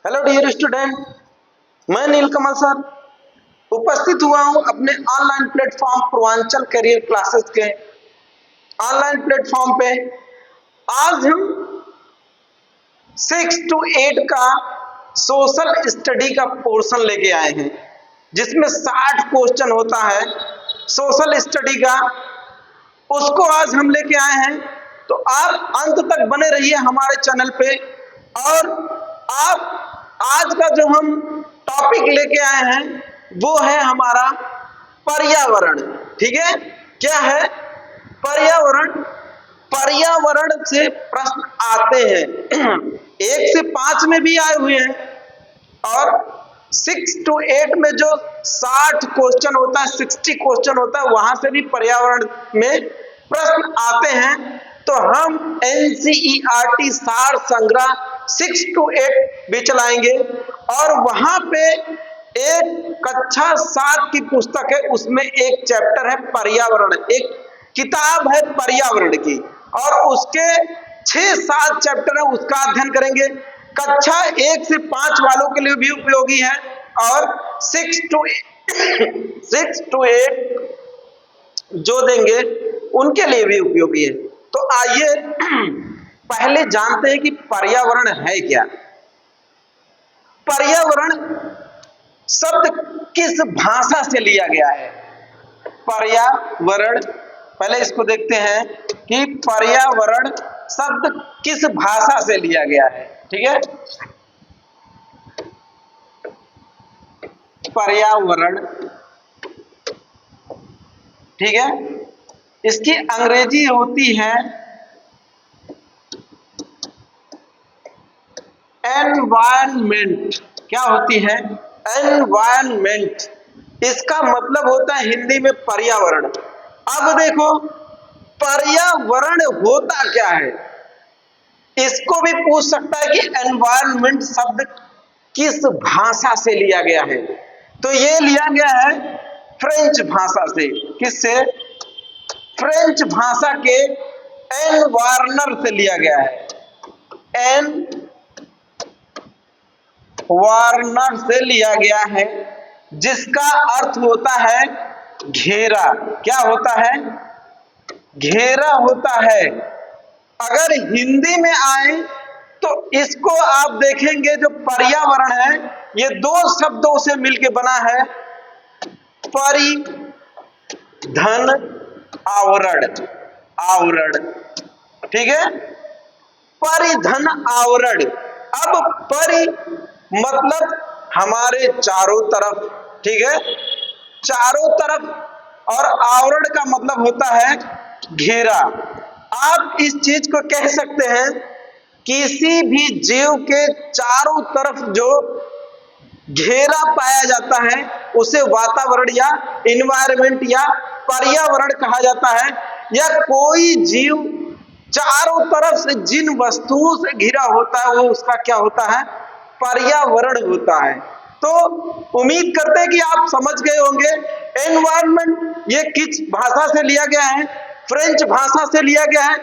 Hello dear student, मैं नीलकमल sir उपस्थित हुआ हूं अपने online platform Purvanchal career classes के ऑनलाइन प्लेटफॉर्म पे। आज हम 6 to 8 का सोशल स्टडी का पोर्शन लेके आए हैं, जिसमें 60 क्वेश्चन होता है सोशल स्टडी का। उसको आज हम लेके आए हैं, तो आप अंत तक बने रहिए हमारे चैनल पे। और आप आज का जो हम टॉपिक लेके आए हैं वो है हमारा पर्यावरण। ठीक है, क्या है पर्यावरण? पर्यावरण से प्रश्न आते हैं 1 से 5 में भी आए हुए हैं, और 6 to 8 में जो 60 क्वेश्चन होता है, 60 क्वेश्चन होता है, वहां से भी पर्यावरण में प्रश्न आते हैं। तो हम NCERT सार संग्रह 6 to 8 भी चलाएंगे, और वहां पे एक कक्षा 7 की पुस्तक है, उसमें एक चैप्टर है पर्यावरण, एक किताब है पर्यावरण की, और उसके 6-7 चैप्टर है, उसका अध्ययन करेंगे। कक्षा 1 से 5 वालों के लिए भी उपयोगी है, और 6 to 8 जो देंगे उनके लिए भी उपयोगी है। तो आइए पहले जानते हैं कि पर्यावरण है क्या। पर्यावरण शब्द किस भाषा से लिया गया है? पर्यावरण, पहले इसको देखते हैं कि पर्यावरण शब्द किस भाषा से लिया गया है। ठीक है, पर्यावरण, ठीक है, इसकी अंग्रेजी होती है एनवायरनमेंट। क्या होती है? एनवायरनमेंट। इसका मतलब होता है हिंदी में पर्यावरण। अब देखो, पर्यावरण होता क्या है, इसको भी पूछ सकता है कि एनवायरनमेंट शब्द किस भाषा से लिया गया है। तो ये लिया गया है फ्रेंच भाषा से। किससे? फ्रेंच भाषा के एनवायरनर से लिया गया है। एनवायरनर से लिया गया है, जिसका अर्थ होता है घेरा। क्या होता है? घेरा होता है। अगर हिंदी में आए तो इसको आप देखेंगे, जो पर्यावरण है ये 2 शब्दों से मिलकर बना है, परिधन आवरण। आवरण, ठीक है, परिधन आवरण। अब परि मतलब हमारे चारों तरफ, ठीक है, चारों तरफ, और आवरण का मतलब होता है घेरा। आप इस चीज को कह सकते हैं, किसी भी जीव के चारों तरफ जो घेरा पाया जाता है उसे वातावरण या इन्वायरमेंट या पर्यावरण कहा जाता है। या कोई जीव चारों तरफ से जिन वस्तुओं से घिरा होता है वो उसका क्या होता है? पर्यावरण होता है। तो उम्मीद करते हैं कि आप समझ गए होंगे एनवायरनमेंट ये किस भाषा से लिया गया है। फ्रेंच भाषा से लिया गया है।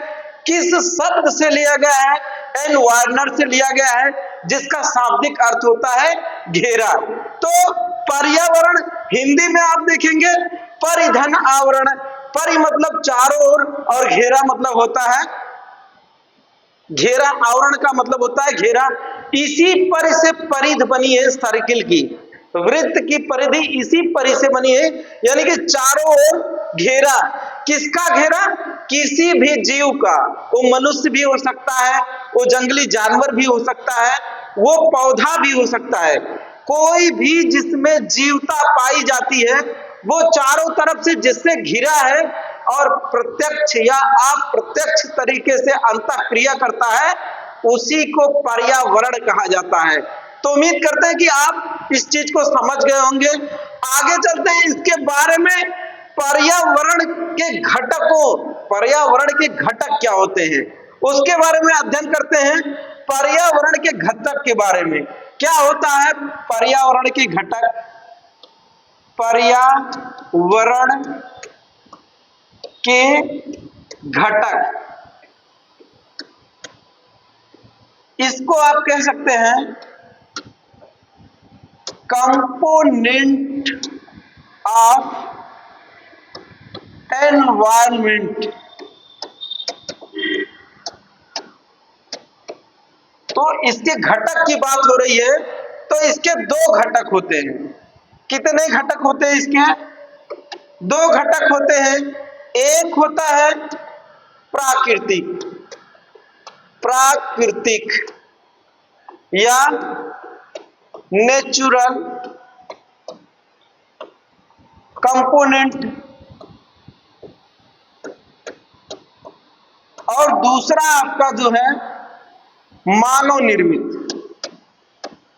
किस शब्द से लिया गया है? एनवायरनर से लिया गया है, जिसका शाब्दिक अर्थ होता है घेरा। तो पर्यावरण हिंदी में आप देखेंगे परिधन आवरण। परि मतलब चारों ओर, और घेरा मतलब होता है घेरा। आवरण का मतलब होता है घेरा। इसी परि से परिध बनी है सर्किल की, वृत्त की परिधि इसी परि से बनी है, यानी कि चारों ओर घेरा। किसका घेरा? किसी भी जीव का। वो मनुष्य भी हो सकता है, वो जंगली जानवर भी हो सकता है, वो पौधा भी हो सकता है। कोई भी जिसमें जीवता पाई जाती है वो चारों तरफ से जिससे घिरा है और प्रत्यक्ष या अप्रत्यक्ष तरीके से अंतःक्रिया करता है, उसी को पर्यावरण कहा जाता है। तो उम्मीद करते हैं कि आप इस चीज को समझ गए होंगे। आगे चलते हैं, इसके बारे में पर्यावरण के घटकों, पर्यावरण के घटक क्या होते हैं उसके बारे में अध्ययन करते हैं। पर्यावरण के घटक के बारे में क्या होता है? पर्यावरण के घटक, पर्यावरण के घटक, इसको आप कह सकते हैं कंपोनेंट ऑफ एनवायरमेंट। तो इसके घटक की बात हो रही है, तो इसके दो घटक होते हैं। कितने घटक होते हैं इसके? दो घटक होते हैं। एक होता है प्राकृतिक, प्राकृतिक या नेचुरल कंपोनेंट, और दूसरा आपका जो है मानव निर्मित,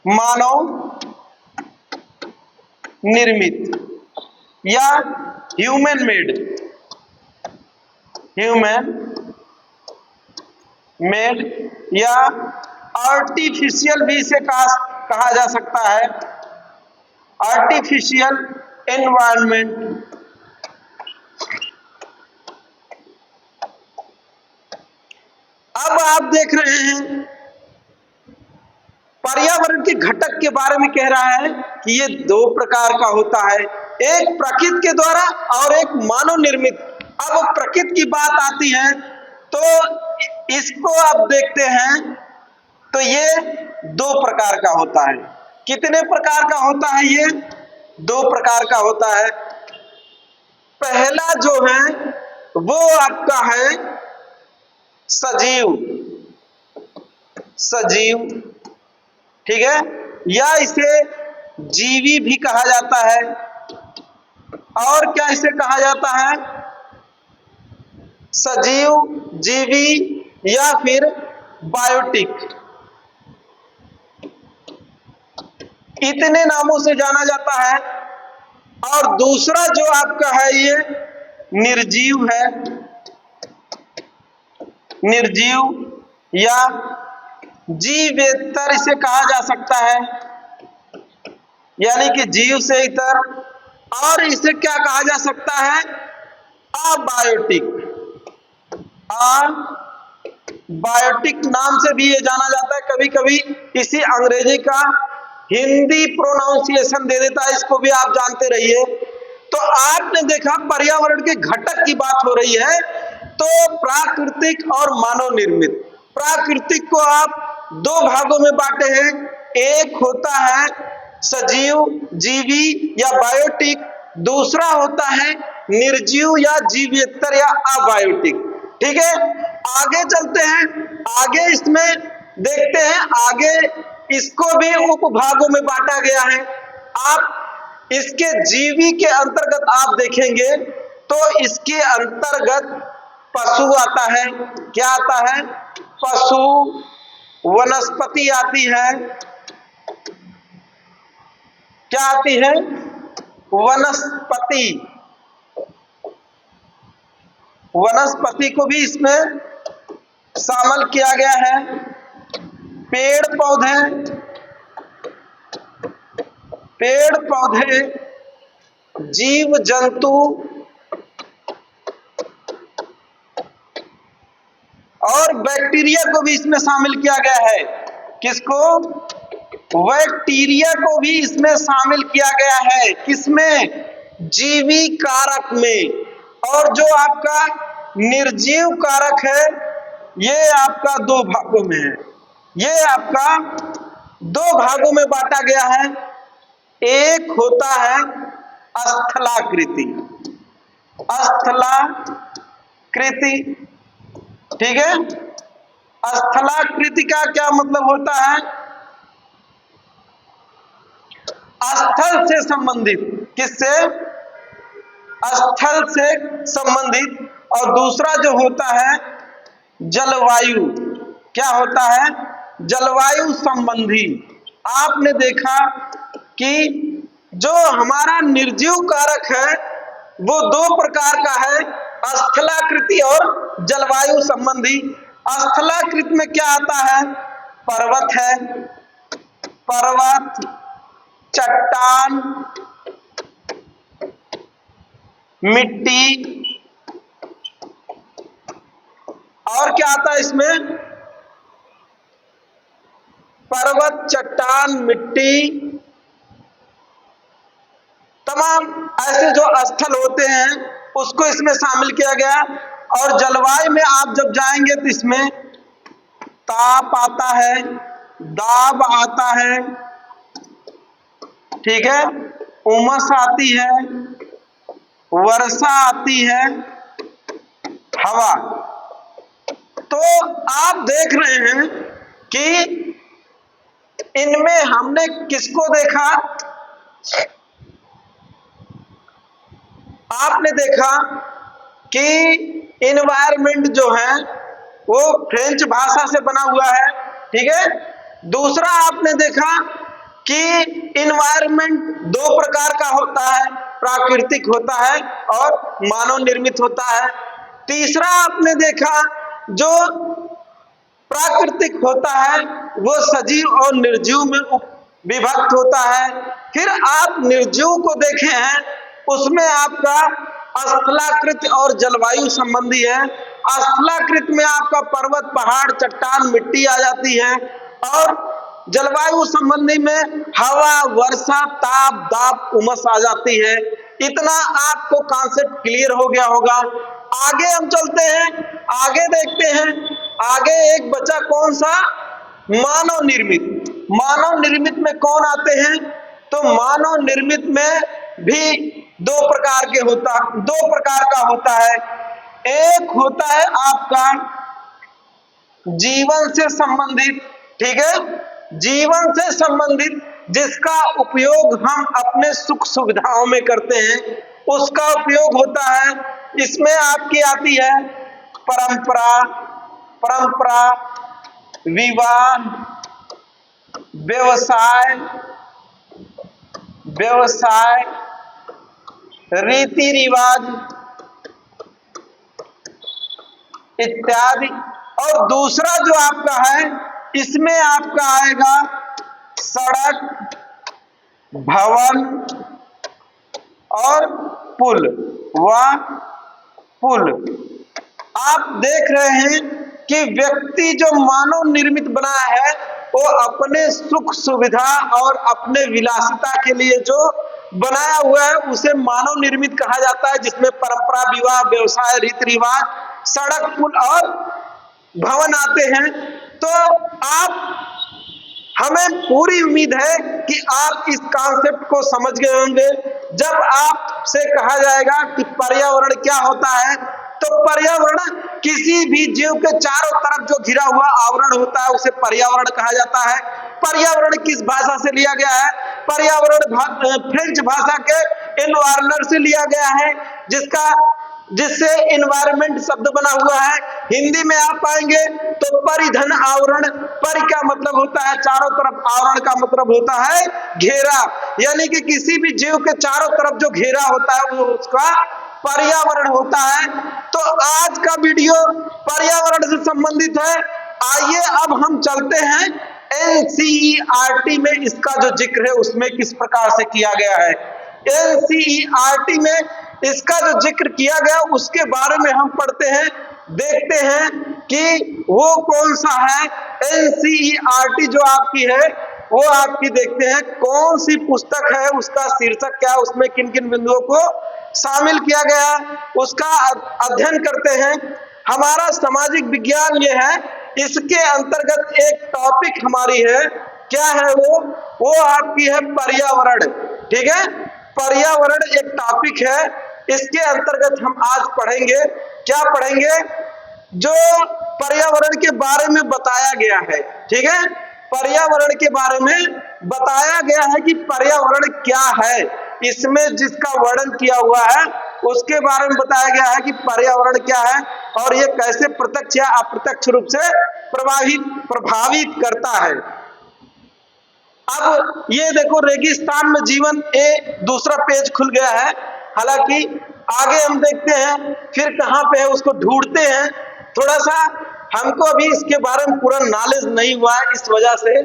मानव निर्मित या ह्यूमन मेड, ह्यूमन मेड या आर्टिफिशियल भी इसे कहा जा सकता है, आर्टिफिशियल एनवायरनमेंट। अब आप देख रहे हैं पर्यावरण के घटक के बारे में कह रहा है कि ये दो प्रकार का होता है, एक प्रकृति के द्वारा और एक मानव निर्मित। अब प्रकृति की बात आती है तो इसको आप देखते हैं तो ये दो प्रकार का होता है। कितने प्रकार का होता है? ये दो प्रकार का होता है। पहला जो है वो आपका है सजीव, सजीव, ठीक है, या इसे जीवी भी कहा जाता है। और क्या इसे कहा जाता है? सजीव, जीवी या फिर बायोटिक, इतने नामों से जाना जाता है। और दूसरा जो आपका है ये निर्जीव है, निर्जीव या जीवेतर इसे कहा जा सकता है, यानी कि जीव से इतर। और इसे क्या कहा जा सकता है? अबायोटिक, अबायोटिक नाम से भी ये जाना जाता है। कभी कभी इसी अंग्रेजी का हिंदी प्रोनाउंसिएशन दे देता है, इसको भी आप जानते रहिए। तो आपने देखा पर्यावरण के घटक की बात हो रही है, तो प्राकृतिक और मानव निर्मित। प्राकृतिक को आप दो भागों में बांटे हैं, एक होता है सजीव, जीवी या बायोटिक, दूसरा होता है निर्जीव या जीवेतर या अबायोटिक। ठीक है, आगे चलते हैं, आगे इसमें देखते हैं, आगे इसको भी उपभागों में बांटा गया है। आप इसके जीवी के अंतर्गत आप देखेंगे तो इसके अंतर्गत पशु आता है। क्या आता है? पशु, वनस्पति आती है। क्या आती है? वनस्पति, वनस्पति को भी इसमें शामिल किया गया है। पेड़ पौधे, पेड़ पौधे, जीव जंतु और बैक्टीरिया को भी इसमें शामिल किया गया है। किसको? बैक्टीरिया को भी इसमें शामिल किया गया है। किसमें? जीवी कारक में। और जो आपका निर्जीव कारक है ये आपका दो भागों में है, ये आपका दो भागों में बांटा गया है। एक होता है स्थलाकृति, स्थलाकृति, ठीक है। स्थलाकृति का क्या मतलब होता है? स्थल से संबंधित। किससे? स्थल से संबंधित। और दूसरा जो होता है जलवायु। क्या होता है? जलवायु संबंधी। आपने देखा कि जो हमारा निर्जीव कारक है वो दो प्रकार का है, स्थलाकृति और जलवायु संबंधी। स्थलाकृति में क्या आता है? पर्वत है, पर्वत, चट्टान, मिट्टी, और क्या आता है इसमें? पर्वत, चट्टान, मिट्टी तमाम ऐसे जो स्थल होते हैं उसको इसमें शामिल किया गया। और जलवायु में आप जब जाएंगे तो इसमें ताप आता है, दाब आता है, ठीक है, उमस आती है, वर्षा आती है, हवा। तो आप देख रहे हैं कि इनमें हमने किसको देखा? आपने देखा कि इन्वायरमेंट जो है वो फ्रेंच भाषा से बना हुआ है, ठीक है। दूसरा आपने देखा कि इन्वायरमेंट दो प्रकार का होता है, प्राकृतिक होता है और मानव निर्मित होता है। तीसरा आपने देखा जो प्राकृतिक होता है वो सजीव और निर्जीव में विभक्त होता है। फिर आप निर्जीव को देखे हैं, उसमें आपका स्थलाकृत और जलवायु संबंधी है। स्थलाकृत में आपका पर्वत, पहाड़, चट्टान, मिट्टी आ जाती है और जलवायु संबंधी में हवा, वर्षा, ताप, दाब, उमस आ जाती है। इतना आपको कॉन्सेप्ट क्लियर हो गया होगा। आगे हम चलते हैं, आगे देखते हैं। आगे एक बचा कौन सा? मानव निर्मित। मानव निर्मित में कौन आते हैं? तो मानव निर्मित में भी दो प्रकार का होता है। एक होता है आपका जीवन से संबंधित, ठीक है, जीवन से संबंधित जिसका उपयोग हम अपने सुख सुविधाओं में करते हैं, उसका उपयोग होता है। इसमें आपकी आती है परंपरा, विवाह, व्यवसाय, रीति रिवाज इत्यादि। और दूसरा जो आपका है, इसमें आपका आएगा सड़क, भवन और पुल। आप देख रहे हैं कि व्यक्ति जो मानव निर्मित बना है वो अपने सुख सुविधा और अपने विलासिता के लिए जो बनाया हुआ है उसे मानव निर्मित कहा जाता है, जिसमें परंपरा, विवाह, व्यवसाय, रीति रिवाज, सड़क, पुल और भवन आते हैं। तो हमें पूरी उम्मीद है कि आप इस कॉन्सेप्ट को समझ गए होंगे। जब आपसे कहा जाएगा कि पर्यावरण क्या होता है, तो पर्यावरण किसी भी जीव के चारों तरफ जो घिरा हुआ आवरण होता है उसे पर्यावरण कहा जाता है। पर्यावरण किस भाषा से लिया गया है? पर्यावरण फ्रेंच भाषा के एनवायरनर से लिया गया है, जिससे एनवायरमेंट शब्द बना हुआ है। हिंदी में आप पाएंगे तो परिधन आवरण, परि का मतलब होता है चारों तरफ, आवरण का मतलब होता है घेरा, यानी कि किसी भी जीव के चारों तरफ जो घेरा होता है वो उसका पर्यावरण होता है। तो आज का वीडियो पर्यावरण से संबंधित है। आइए अब हम चलते हैं एनसीईआरटी में इसका जो जिक्र है उसमें किस प्रकार से किया गया है। एनसीईआरटी में इसका जो जिक्र किया गया उसके बारे में हम पढ़ते हैं, देखते हैं कि वो कौन सा है। एनसीईआरटी जो आपकी है वो आपकी देखते हैं कौन सी पुस्तक है, उसका शीर्षक क्या है, उसमें किन किन बिंदुओं को शामिल किया गया, उसका अध्ययन करते हैं। हमारा सामाजिक विज्ञान ये है, इसके अंतर्गत एक टॉपिक हमारी है, क्या है वो आपकी है पर्यावरण, ठीक है। पर्यावरण एक टॉपिक है, इसके अंतर्गत हम आज पढ़ेंगे, क्या पढ़ेंगे? जो पर्यावरण के बारे में बताया गया है, ठीक है। पर्यावरण के बारे में बताया गया है कि पर्यावरण क्या है, इसमें जिसका वर्णन किया हुआ है उसके बारे में बताया गया है कि पर्यावरण क्या है और ये कैसे प्रत्यक्ष या अप्रत्यक्ष रूप से प्रभावित करता है। अब ये देखो रेगिस्तान में जीवन, ये दूसरा पेज खुल गया है। हालांकि आगे हम देखते हैं फिर कहाँ पे है उसको ढूंढते हैं। थोड़ा सा हमको अभी इसके बारे में पूरा नॉलेज नहीं हुआ है, इस वजह से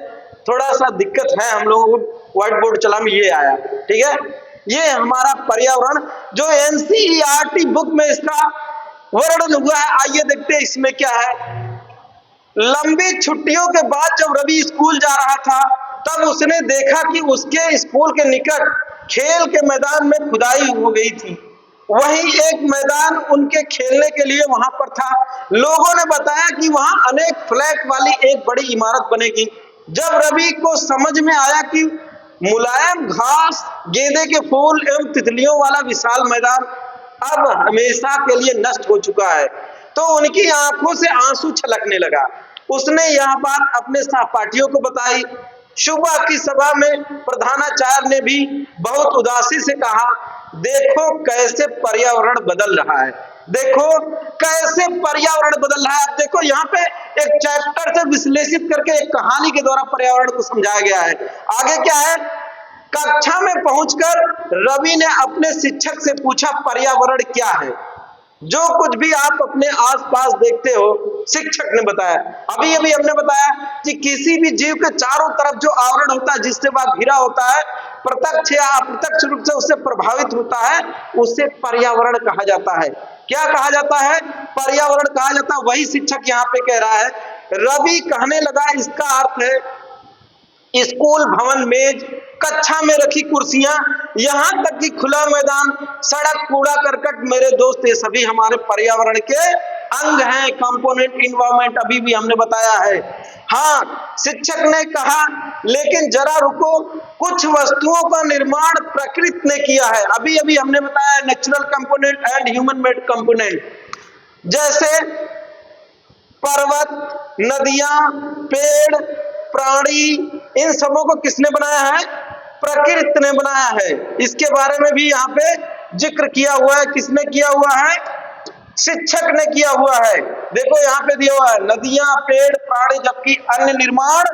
थोड़ा सा दिक्कत है हम लोगों को। व्हाइट बोर्ड चला में ये आया, ठीक है। ये हमारा पर्यावरण जो एनसीईआरटी बुक में इसका वर्णन हुआ है। आइए देखते हैं इसमें क्या है। लंबी छुट्टियों के बाद जब रवि स्कूल जा रहा था तब उसने देखा कि उसके स्कूल के निकट खेल के मैदान में खुदाई हो गई थी। वहीं एक मैदान उनके खेलने के लिए वहां पर था। लोगों ने बताया कि वहां अनेक फ्लैट वाली एक बड़ी इमारत बनेगी। जब रवि को समझ में आया कि मुलायम घास, गेंदे के फूल एवं तितलियों वाला विशाल मैदान अब हमेशा के लिए नष्ट हो चुका है, तो उनकी आंखों से आंसू छलकने लगा। उसने यह बात अपने सहपाठियों को बताई। सुबह की सभा में प्रधानाचार्य ने भी बहुत उदासी से कहा, देखो कैसे पर्यावरण बदल रहा है, देखो कैसे पर्यावरण बदल रहा है। अब देखो यहाँ पे एक चैप्टर से विश्लेषित करके एक कहानी के द्वारा पर्यावरण को समझाया गया है। आगे क्या है, कक्षा में पहुंचकर रवि ने अपने शिक्षक से पूछा, पर्यावरण क्या है? जो कुछ भी आप अपने आसपास देखते हो, शिक्षक ने बताया। अभी अभी हमने बताया कि किसी भी जीव के चारों तरफ जो आवरण होता है, जिससे वह घिरा होता है, प्रत्यक्ष या अप्रत्यक्ष रूप से उससे प्रभावित होता है, उसे पर्यावरण कहा जाता है। क्या कहा जाता है? पर्यावरण कहा जाता है। वही शिक्षक यहाँ पे कह रहा है। रवि कहने लगा, इसका अर्थ है स्कूल भवन, मेज, कक्षा में रखी कुर्सियां, यहां तक कि खुला मैदान, सड़क, कूड़ा करकट, मेरे दोस्त, ये सभी हमारे पर्यावरण के अंग हैं, कंपोनेंट, इन्वायरमेंट, अभी भी हमने बताया है। हाँ, शिक्षक ने कहा, लेकिन जरा रुको, कुछ वस्तुओं का निर्माण प्रकृति ने किया है। अभी अभी हमने बताया natural component and human made component, जैसे पर्वत, नदियां, पेड़, प्राणी, इन सबों को किसने बनाया है? प्रकृति ने बनाया है। इसके बारे में भी यहाँ पे जिक्र किया हुआ है। किसने किया हुआ है? शिक्षक ने किया हुआ है। देखो यहाँ पे दिया हुआ है, नदियां, पेड़, प्राणी, जबकि अन्य निर्माण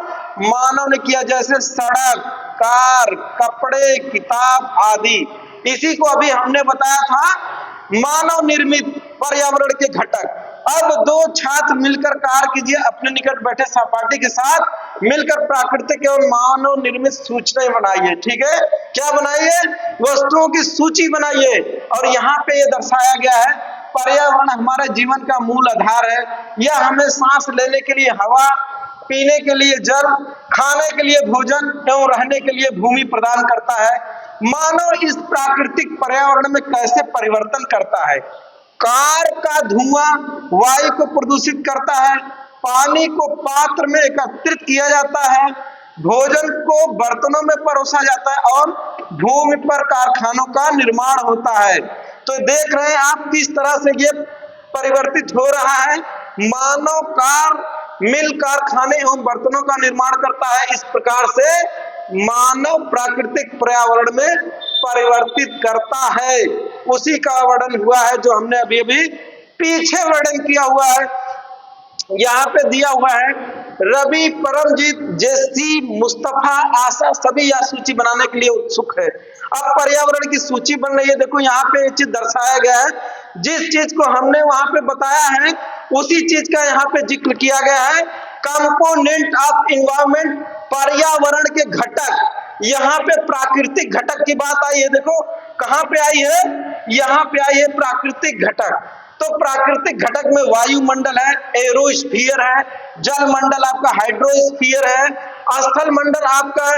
मानव ने किया, जैसे सड़क, कार, कपड़े, किताब आदि। इसी को अभी हमने बताया था मानव निर्मित पर्यावरण के घटक। अब दो छात्र मिलकर कार्य कीजिए, अपने निकट बैठे सहपाठी के साथ मिलकर प्राकृतिक एवं मानव निर्मित सूचनाएं बनाइए। ठीक है, क्या बनाइए? वस्तुओं की सूची बनाइए। और यहाँ पे ये दर्शाया गया है, पर्यावरण हमारे जीवन का मूल आधार है। यह हमें सांस लेने के लिए हवा, पीने के लिए जल, खाने के लिए भोजन एवं रहने के लिए भूमि प्रदान करता है। मानव इस प्राकृतिक पर्यावरण में कैसे परिवर्तन करता है? कार का धुआं वायु को प्रदूषित करता है, पानी को पात्र में एकत्रित किया जाता है, भोजन को बर्तनों में परोसा जाता है और भूमि पर कारखानों का निर्माण होता है। तो देख रहे हैं आप किस तरह से ये परिवर्तित हो रहा है। मानव कार, मिल, कारखाने एवं बर्तनों का निर्माण करता है। इस प्रकार से मानव प्राकृतिक पर्यावरण में परिवर्तित करता है। उसी का वर्णन हुआ है जो हमने अभी अभी पीछे वर्णन किया हुआ है। यहाँ पे दिया हुआ है, रवि, परमजीत, जेसी, मुस्तफा, आशा सभी यह सूची बनाने के लिए उत्सुक है। अब पर्यावरण की सूची बन रही है। देखो यहाँ पे एक चीज दर्शाया गया है, जिस चीज को हमने वहां पे बताया है उसी चीज का यहाँ पे जिक्र किया गया है। कंपोनेंट ऑफ एनवायरनमेंट, पर्यावरण के घटक। यहाँ पे प्राकृतिक घटक की बात आई है। देखो कहाँ पे आई है? यहाँ पे आई है प्राकृतिक घटक। तो प्राकृतिक घटक में वायुमंडल है, एरोस्फीयर है, जल मंडल आपका हाइड्रोस्फीयर है, स्थल मंडल आपका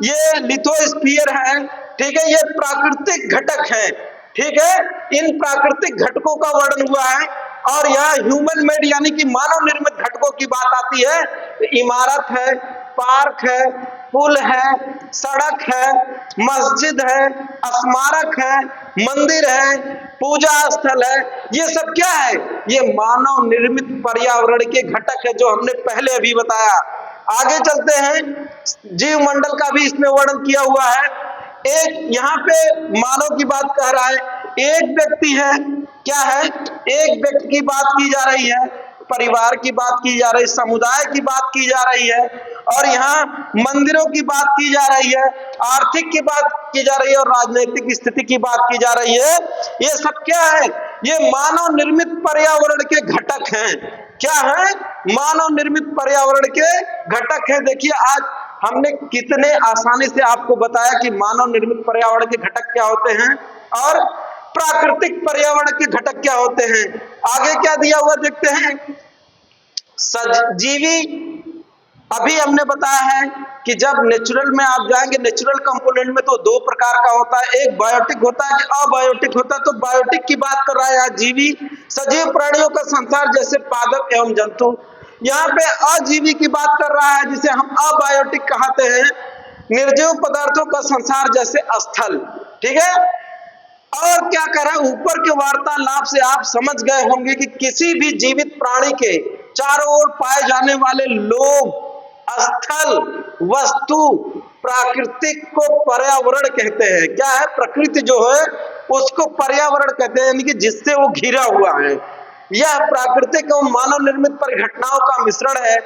ये लिथोस्फीयर है। ठीक है, ये प्राकृतिक घटक है। ठीक है, इन प्राकृतिक घटकों का वर्णन हुआ है। और यहाँ ह्यूमन मेड यानी कि मानव निर्मित घटकों की बात आती है तो इमारत है, पार्क है, पुल है, सड़क है, मस्जिद है, स्मारक है, मंदिर है, पूजा स्थल है। ये सब क्या है? ये मानव निर्मित पर्यावरण के घटक है, जो हमने पहले अभी बताया। आगे चलते हैं, जीव मंडल का भी इसमें वर्णन किया हुआ है। एक यहाँ पे मानव की बात कह रहा है, एक व्यक्ति है, क्या है? एक व्यक्ति की बात की जा रही है, परिवार की बात की जा रही है, समुदाय की बात की जा रही है, और यहाँ मंदिरों की बात की जा रही है, आर्थिक की बात की जा रही है और राजनीतिक स्थिति की बात की जा रही है। ये सब क्या है? ये मानव निर्मित पर्यावरण के घटक हैं। क्या है? मानव निर्मित पर्यावरण के घटक हैं। देखिए आज हमने कितने आसानी से आपको बताया कि मानव निर्मित पर्यावरण के घटक क्या होते हैं और प्राकृतिक पर्यावरण के घटक क्या होते हैं। आगे क्या दिया हुआ देखते हैं, सजीवी अभी हमने बताया है कि जब नेचुरल में आप जाएंगे, नेचुरल कंपोनेंट में तो दो प्रकार का होता है, एक बायोटिक होता है, अबायोटिक होता है। तो बायोटिक की बात कर रहा है यहाँ जीवी सजीव प्राणियों का संसार जैसे पादप एवं जंतु। यहाँ पे अजीवी की बात कर रहा है जिसे हम अबायोटिक कहते हैं, निर्जीव पदार्थों का संसार जैसे स्थल। ठीक है, और क्या कर रहा है, ऊपर के वार्तालाप से आप समझ गए होंगे कि किसी भी जीवित प्राणी के चारों ओर पाए जाने वाले लोग, स्थल, वस्तु, प्राकृतिक को पर्यावरण कहते हैं। क्या है, प्रकृति जो है उसको पर्यावरण कहते हैं, यानी कि जिससे वो घिरा हुआ है। यह प्राकृतिक एवं मानव निर्मित परिघटनाओं का मिश्रण है।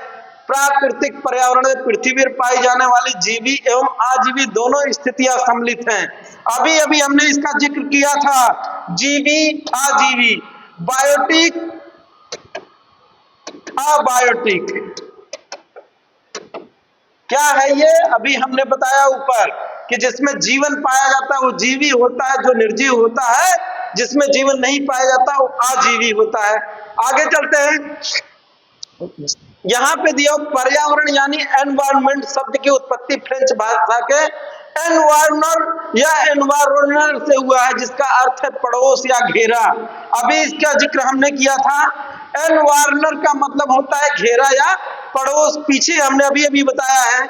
प्राकृतिक पर्यावरण में पृथ्वी पर पाई जाने वाली जीवी एवं अजीवी दोनों स्थितियां सम्मिलित हैं। अभी अभी हमने इसका जिक्र किया था, जीवी अजीवी, बायोटिक अबायोटिक। क्या है ये, अभी हमने बताया ऊपर कि जिसमें जीवन पाया जाता है वो जीवी होता है, जो निर्जीव होता है जिसमें जीवन नहीं पाया जाता वो अजीवी होता है। आगे चलते हैं, यहां पे दिया पर्यावरण यानी एनवायरनमेंट शब्द की उत्पत्ति फ्रेंच भाषा के एनवायरनर या एनवायरनर से हुआ है, जिसका अर्थ है पड़ोस या घेरा। अभी इसका जिक्र हमने किया था, एनवायरनर का मतलब होता है घेरा या पड़ोस, पीछे हमने अभी अभी बताया है।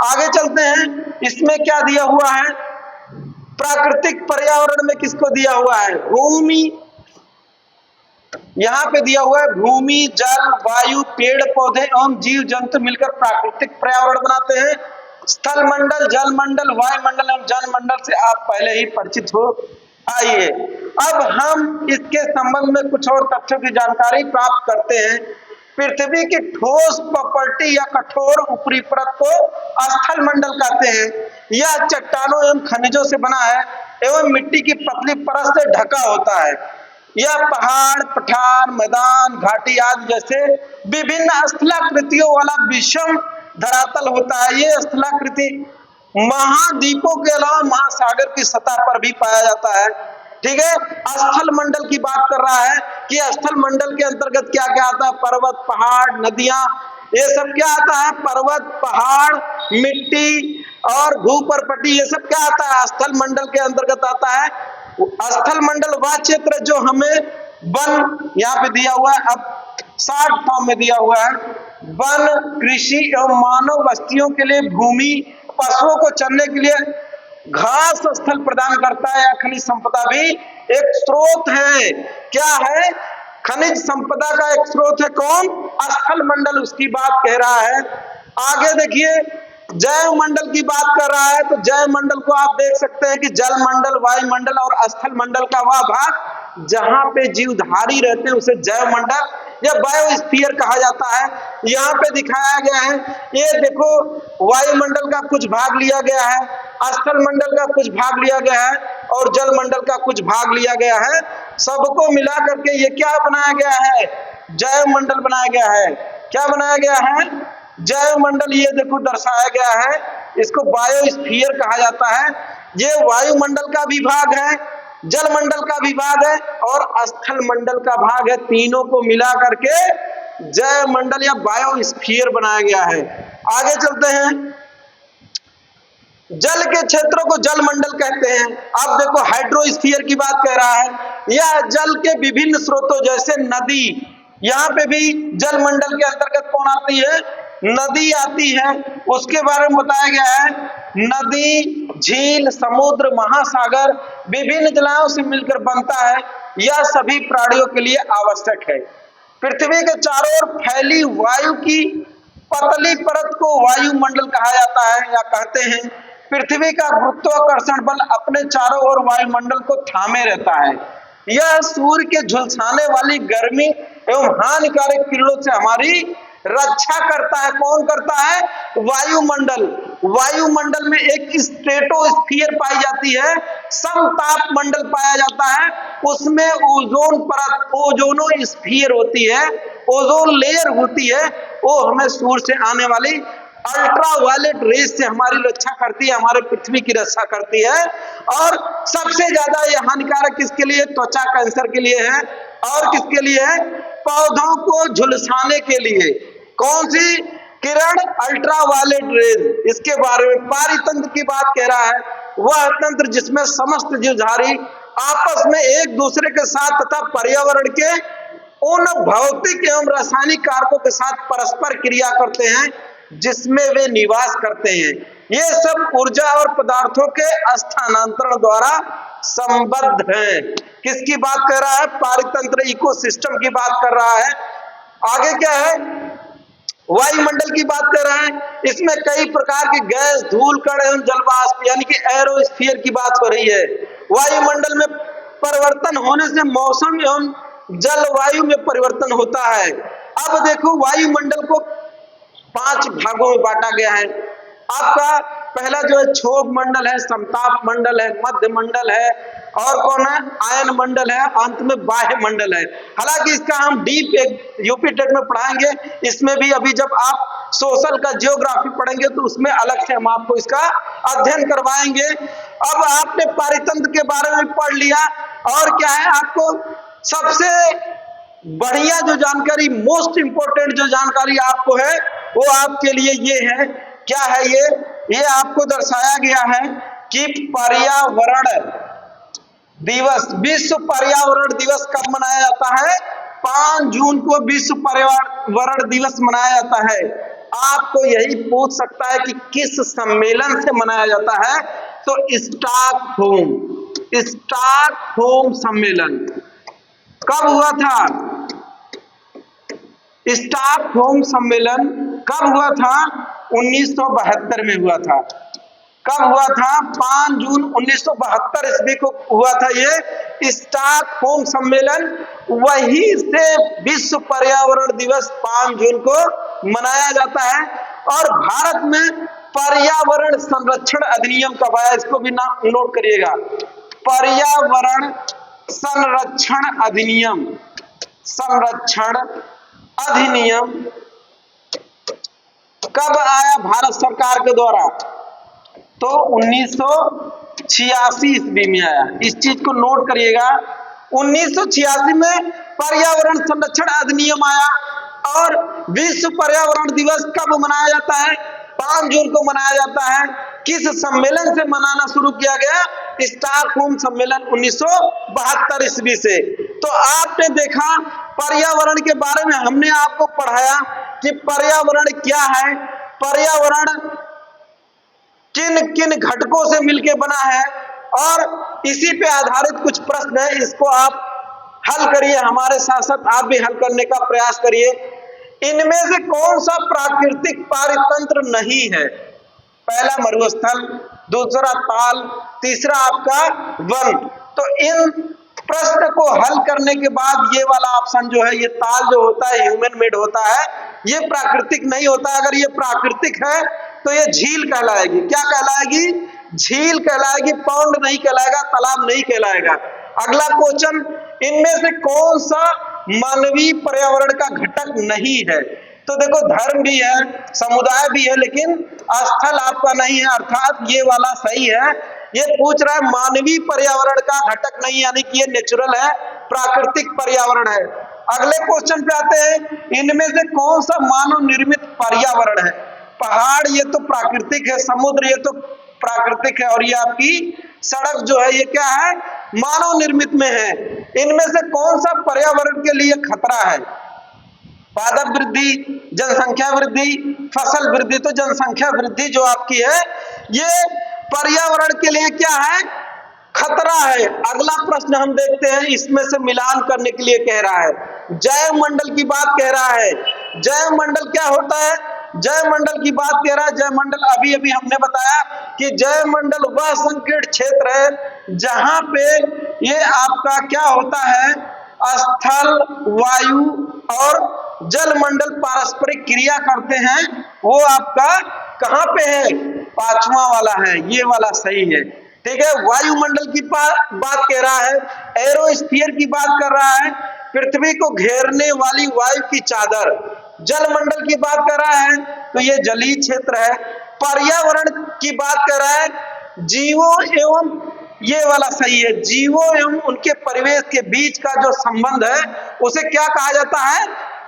आगे चलते हैं, इसमें क्या दिया हुआ है, प्राकृतिक पर्यावरण में किसको दिया हुआ है, भूमि। यहाँ पे दिया हुआ है भूमि, जल, वायु, पेड़ पौधे एवं जीव जंतु मिलकर प्राकृतिक पर्यावरण बनाते हैं। स्थल मंडल, जल मंडल, वायुमंडल एवं जल मंडल से आप पहले ही परिचित हो। आइए अब हम इसके संबंध में कुछ और तथ्यों की जानकारी प्राप्त करते हैं। पृथ्वी की ठोस प्रॉपर्टी या कठोर ऊपरी परत को स्थल मंडल कहते हैं। यह चट्टानों एवं खनिजों से बना है एवं मिट्टी की पतली परत से ढका होता है। यह पहाड़, पठार, मैदान, घाटी आदि जैसे विभिन्न स्थलाकृतियों वाला विषम धरातल होता है। ये स्थलाकृति महाद्वीपों के अलावा महासागर की सतह पर भी पाया जाता है। ठीक है, स्थल मंडल की बात कर रहा है कि स्थल मंडल के अंतर्गत क्या क्या आता है, पर्वत, पहाड़, नदियां, ये सब क्या आता है, पर्वत, पहाड़, मिट्टी और भूपर्पटी, ये सब क्या आता है, स्थल मंडल के अंतर्गत आता है। स्थल मंडल वह क्षेत्र जो हमें वन, यहाँ पे दिया हुआ है, अब शॉर्ट फॉर्म में दिया हुआ है, वन, कृषि एवं मानव बस्तियों के लिए भूमि, पशुओं को चरने के लिए घास स्थल प्रदान करता है। या खनिज संपदा भी एक स्रोत है। क्या है, खनिज संपदा का एक स्रोत है कौन, स्थल मंडल, उसकी बात कह रहा है। आगे देखिए, जैव मंडल की बात कर रहा है, तो जैव मंडल को आप देख सकते हैं कि जल मंडल, वायुमंडल और स्थल मंडल का वह भाग जहां पे जीवधारी रहते हैं उसे जैव मंडल या बायोस्फीयर कहा जाता है। यहाँ पे दिखाया गया है, ये देखो वायुमंडल का कुछ भाग लिया गया है, स्थल मंडल का कुछ भाग लिया गया है और जल मंडल का कुछ भाग लिया गया है। सबको मिला करके ये क्या बनाया गया है, जैव मंडल बनाया गया है। क्या बनाया गया है, जैव मंडल। ये देखो दर्शाया गया है, इसको बायोस्फीयर कहा जाता है। ये वायुमंडल का विभाग है, जल मंडल का विभाग है और स्थल मंडल का भाग है। तीनों को मिला करके जैव मंडल या बायोस्फीयर बनाया गया है। आगे चलते हैं, जल के क्षेत्रों को जल मंडल कहते हैं। आप देखो हाइड्रोस्फीयर की बात कह रहा है, यह जल के विभिन्न स्रोतों जैसे नदी, यहाँ पे भी जल मंडल के अंतर्गत कौन आती है, नदी आती है। उसके बारे में बताया गया है, नदी, झील, समुद्र, महासागर विभिन्न जलाओं से मिलकर बनता है। यह सभी प्राणियों के लिए आवश्यक है। पृथ्वी के चारों ओर फैली वायु की पतली परत को वायुमंडल कहा जाता है या कहते हैं। पृथ्वी का गुरुत्वाकर्षण बल अपने चारों ओर वायुमंडल को थामे रहता है। यह सूर्य के झुलसाने वाली गर्मी एवं हानिकारक किरणों से हमारी रक्षा करता है। कौन करता है, वायुमंडल। वायुमंडल में एक स्ट्रेटोस्फीयर पाई जाती है, समताप मंडल पाया जाता है, उसमें ओजोन परत, ओजोनोस्फीयर होती है, ओजोन लेयर होती है। वो हमें सूर्य से आने वाली अल्ट्रावायलेट रेज से हमारी रक्षा करती है, हमारे पृथ्वी की रक्षा करती है। और सबसे ज्यादा ये हानिकारक किसके लिए, त्वचा कैंसर के लिए है और किसके लिए है, पौधों को झुलसाने के लिए। कौन सी, किरण अल्ट्रावायलेट रेज, इसके बारे में पारितंत्र की बात कह रहा है। वह तंत्र जिसमें समस्त जीवधारी आपस में एक दूसरे के साथ तथा पर्यावरण के उन भौतिक एवं रासायनिक कारकों के साथ परस्पर क्रिया करते हैं जिसमें वे निवास करते हैं। ये सब ऊर्जा और पदार्थों के स्थानांतरण द्वारा संबद्ध हैं। किसकी बात कर रहा है? पारितंत्र इकोसिस्टम की बात कर रहा है। आगे क्या है? वायुमंडल की बात कर रहा है। इसमें कई प्रकार की गैस, धूल कण एवं जलवाष्प यानी कि एरोस्फीयर की बात हो रही है। वायुमंडल में परिवर्तन होने से मौसम एवं जलवायु में परिवर्तन होता है। अब देखो, वायुमंडल को 5 भागों में बांटा गया है। आपका पहला जो है क्षोभ मंडल है, समताप मंडल है, मध्य मंडल है और कौन है? आयन मंडल है, अंत में बाह्य मंडल है। हालांकि इसका हम डीप एक यूपी टेट में पढ़ाएंगे। इसमें भी अभी जब आप सोशल का जियोग्राफी पढ़ेंगे तो उसमें अलग से हम आपको इसका अध्ययन करवाएंगे। अब आपने पारितंत्र के बारे में पढ़ लिया और क्या है, आपको सबसे बढ़िया जो जानकारी, मोस्ट इंपोर्टेंट जो जानकारी आपको है वो आपके लिए ये है। क्या है ये आपको दर्शाया गया है कि पर्यावरण दिवस, विश्व पर्यावरण दिवस कब मनाया जाता है? 5 जून को विश्व पर्यावरण दिवस मनाया जाता है। आपको यही पूछ सकता है कि किस सम्मेलन से मनाया जाता है? तो स्टॉकहोम सम्मेलन कब हुआ था? स्टॉकहोम सम्मेलन कब हुआ था? 1972 में हुआ था। कब हुआ था? 5 जून 1972 ईस्वी को हुआ था ये स्टॉकहोम सम्मेलन। वहीं से विश्व पर्यावरण दिवस 5 जून को मनाया जाता है। और भारत में पर्यावरण संरक्षण अधिनियम कब आया? इसको भी नोट करिएगा। पर्यावरण संरक्षण अधिनियम कब आया भारत सरकार के द्वारा? तो 1986 ईस्वी में आया। इस चीज को नोट करिएगा। 1986 में पर्यावरण संरक्षण अधिनियम आया। और विश्व पर्यावरण दिवस कब मनाया जाता है? 5 जून को मनाया जाता है। किस सम्मेलन से मनाना शुरू किया गया? स्टॉकहोम सम्मेलन 1972 ईस्वी से। तो आपने देखा, पर्यावरण के बारे में हमने आपको पढ़ाया कि पर्यावरण क्या है, पर्यावरण किन किन घटकों से मिलकर बना है, और इसी पे आधारित कुछ प्रश्न है। इसको आप हल करिए, हमारे साथ साथ आप भी हल करने का प्रयास करिए। इनमें से कौन सा प्राकृतिक पारितंत्र नहीं है? पहला मरुस्थल, दूसरा ताल, तीसरा आपका वन। तो इन प्रश्न को हल करने के बाद ये वाला ऑप्शन जो है, ये ताल जो होता है ह्यूमन मेड होता है, ये प्राकृतिक नहीं होता। अगर ये प्राकृतिक है तो ये झील कहलाएगी। क्या कहलाएगी? झील कहलाएगी, पौंड नहीं कहलाएगा, तालाब नहीं कहलाएगा। अगला क्वेश्चन, इनमें से कौन सा मानवीय पर्यावरण का घटक नहीं है? तो देखो, धर्म भी है, समुदाय भी है, लेकिन स्थल आपका नहीं है, अर्थात ये वाला सही है। ये पूछ रहा है मानवीय पर्यावरण का घटक नहीं, यानी कि ये नेचुरल है, प्राकृतिक पर्यावरण है। अगले क्वेश्चन पे आते हैं, इनमें से कौन सा मानव निर्मित पर्यावरण है? पहाड़ ये तो प्राकृतिक है, समुद्र ये तो प्राकृतिक है, और ये आपकी सड़क जो है ये क्या है? मानव निर्मित में है। इनमें से कौन सा पर्यावरण के लिए खतरा है? पादप वृद्धि, जनसंख्या वृद्धि, फसल वृद्धि। तो जनसंख्या वृद्धि जो आपकी है ये पर्यावरण के लिए क्या है? खतरा है। अगला प्रश्न हम देखते हैं, इसमें से मिलान करने के लिए कह रहा है, जैव मंडल की बात कह रहा है। जैव मंडल क्या होता है? जैव मंडल की बात कह रहा है। जैव मंडल अभी अभी हमने बताया कि जैव मंडल वह संकीर्ण क्षेत्र है जहां पे ये आपका क्या होता है? स्थल, वायु और जल मंडल पारस्परिक क्रिया करते हैं। वो आपका कहां पे है? 5वां वाला है, ये वाला सही है। ठीक है, वायुमंडल की बात कह रहा है, एरोस्फीयर की बात कर रहा है, पृथ्वी को घेरने वाली वायु की चादर। जल मंडल की बात कर रहा है तो ये जलीय क्षेत्र है। पर्यावरण की बात कर रहा है, जीवों एवं, ये वाला सही है, जीवों एवं उनके परिवेश के बीच का जो संबंध है उसे क्या कहा जाता है?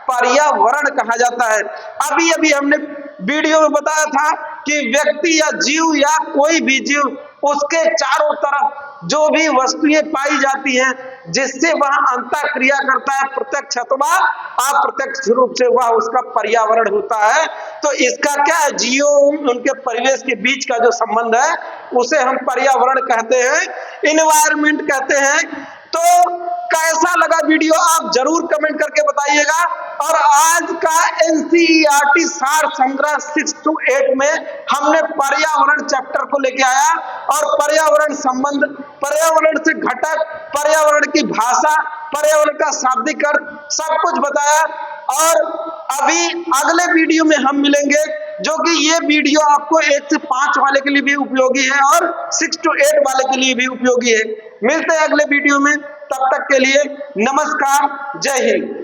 पर्यावरण कहा जाता है। अभी अभी हमने वीडियो में बताया था कि व्यक्ति या जीव या कोई भी जीव, उसके चारों तरफ जो भी वस्तुएं पाई जाती हैं जिससे वह अंतःक्रिया करता है, प्रत्यक्ष अथवा अप्रत्यक्ष रूप से, वह उसका पर्यावरण होता है। तो इसका क्या है, जीव उनके परिवेश के बीच का जो संबंध है उसे हम पर्यावरण कहते हैं, इन्वायरमेंट कहते हैं। तो कैसा लगा वीडियो आप जरूर कमेंट करके बताइएगा। और आज का एनसीईआरटी सार संग्रह 6 to 8 में हमने पर्यावरण चैप्टर को लेके आया और पर्यावरण संबंध, पर्यावरण से घटक, पर्यावरण की भाषा, पर्यावरण का शाब्दिक अर्थ, सब कुछ बताया। और अभी अगले वीडियो में हम मिलेंगे, जो कि ये वीडियो आपको 1 से 5 वाले के लिए भी उपयोगी है और 6 to 8 वाले के लिए भी उपयोगी है। मिलते हैं अगले वीडियो में, तब तक के लिए नमस्कार, जय हिंद।